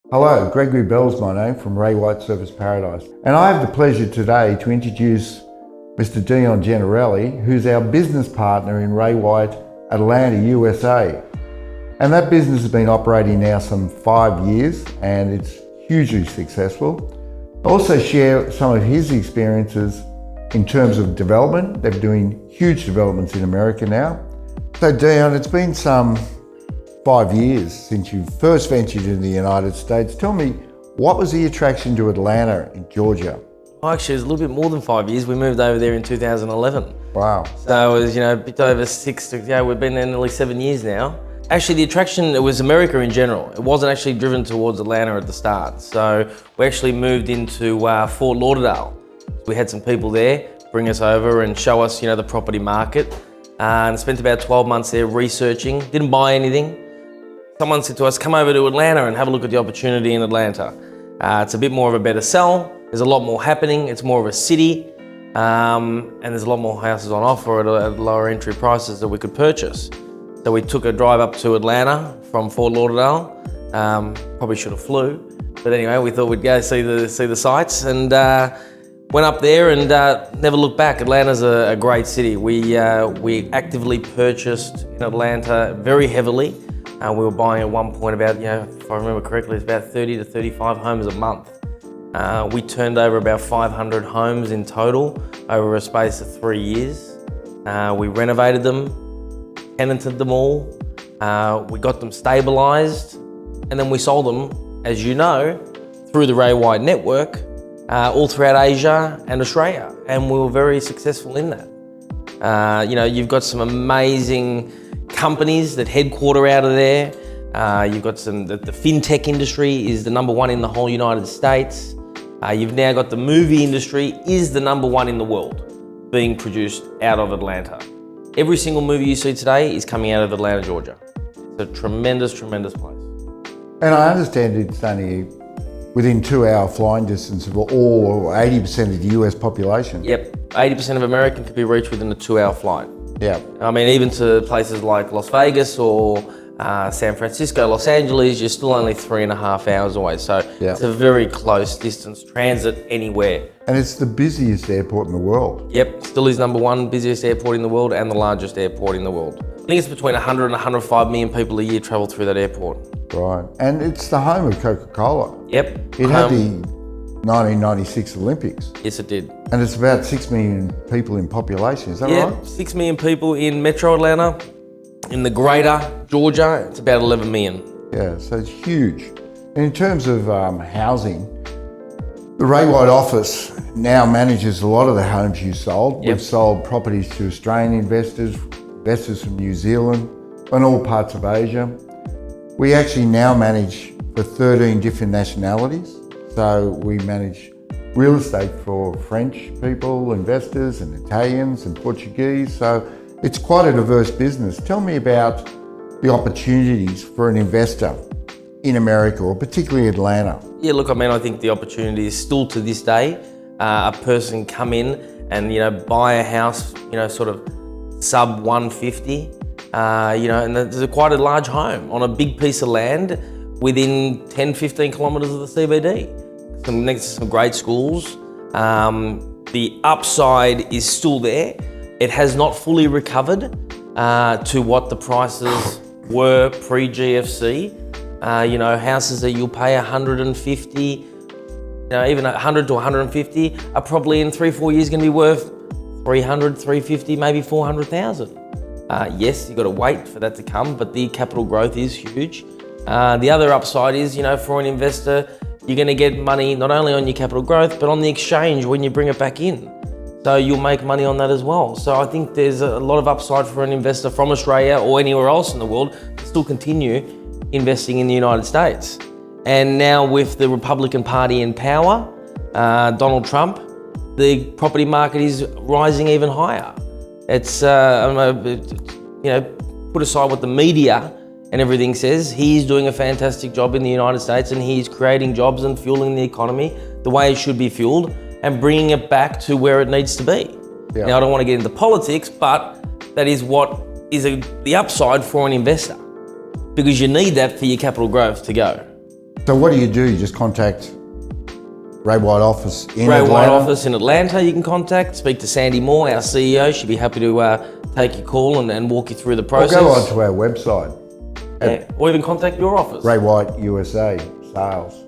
Hello, Gregory Bell's my name from Ray White Surfers Paradise. And I have the pleasure today to introduce Mr. Dion Giannarelli, who's our business partner in Ray White, Atlanta, USA. And that business has been operating now some 5 years and it's hugely successful. I'll also share some of his experiences in terms of development. They're doing huge developments in America now. So Dion, it's been some 5 years since you first ventured in the United States. Tell me, what was the attraction to Atlanta in Georgia? Well, actually, it was a little bit more than 5 years. We moved over there in 2011. Wow. So it was, a bit over we've been there nearly 7 years now. Actually, the attraction, it was America in general. It wasn't actually driven towards Atlanta at the start. So we actually moved into Fort Lauderdale. We had some people there bring us over and show us, the property market. And spent about 12 months there researching, didn't buy anything. Someone said to us, come over to Atlanta and have a look at the opportunity in Atlanta. It's a bit more of a better sell. There's a lot more happening. It's more of a city. And there's a lot more houses on offer at lower entry prices that we could purchase. So we took a drive up to Atlanta from Fort Lauderdale. Probably should have flew. But anyway, we thought we'd go see the sights and went up there and never looked back. Atlanta's a great city. We actively purchased in Atlanta very heavily. We were buying at one point about, if I remember correctly, it's about 30 to 35 homes a month. We turned over about 500 homes in total over a space of 3 years. We renovated them, tenanted them all. We got them stabilized, and then we sold them, as you know, through the Ray White network, all throughout Asia and Australia. And we were very successful in that. You've got some amazing companies that headquarter out of there. You've got the fintech industry is the #1 in the whole United States. You've now got the movie industry is the #1 in the world being produced out of Atlanta. Every single movie you see today is coming out of Atlanta, Georgia. It's a tremendous, tremendous place. And I understand it's only within 2-hour flying distance of all or 80% of the US population. Yep, 80% of American can be reached within a 2-hour flight. Yeah. I mean, even to places like Las Vegas or San Francisco, Los Angeles, you're still only 3.5 hours away. So It's a very close distance, transit anywhere. And it's the busiest airport in the world. Yep, still is #1 busiest airport in the world and the largest airport in the world. I think it's between 100 and 105 million people a year travel through that airport. Right. And it's the home of Coca-Cola. Yep. It had the 1996 Olympics. Yes, it did. And it's about 6 million people in population, is that right? 6 million people in Metro Atlanta. In the greater Georgia, it's about 11 million. Yeah, so it's huge. And in terms of housing, the Ray White office now manages a lot of the homes you sold. Yep. We've sold properties to Australian investors from New Zealand, and all parts of Asia. We actually now manage for 13 different nationalities. So we manage real estate for French people, investors, and Italians and Portuguese. So it's quite a diverse business. Tell me about the opportunities for an investor in America, or particularly Atlanta. Yeah, look, I think the opportunity is still to this day, a person come in and, buy a house, sort of sub 150, and there's quite a large home on a big piece of land within 10, 15 kilometres of the CBD. Next to some great schools. The upside is still there. It has not fully recovered to what the prices were pre-GFC. Houses that you'll pay 150, even 100 to 150 are probably in 3-4 years going to be worth 300, 350, maybe 400,000. Yes, you've got to wait for that to come, but the capital growth is huge. The other upside is, for an investor, you're going to get money not only on your capital growth, but on the exchange when you bring it back in. So you'll make money on that as well. So I think there's a lot of upside for an investor from Australia or anywhere else in the world to still continue investing in the United States. And now with the Republican Party in power, Donald Trump, the property market is rising even higher. It's, put aside what the media and everything says, he's doing a fantastic job in the United States and he's creating jobs and fueling the economy the way it should be fueled and bringing it back to where it needs to be. Yeah. Now, I don't want to get into politics, but that is what is the upside for an investor, because you need that for your capital growth to go. So what do? You just contact Ray White office in Ray Atlanta? White office in Atlanta you can contact. Speak to Sandy Moore, our CEO. She'd be happy to take your call and walk you through the Or process. go onto our website. Yeah. Or even contact your office. Ray White USA Sales.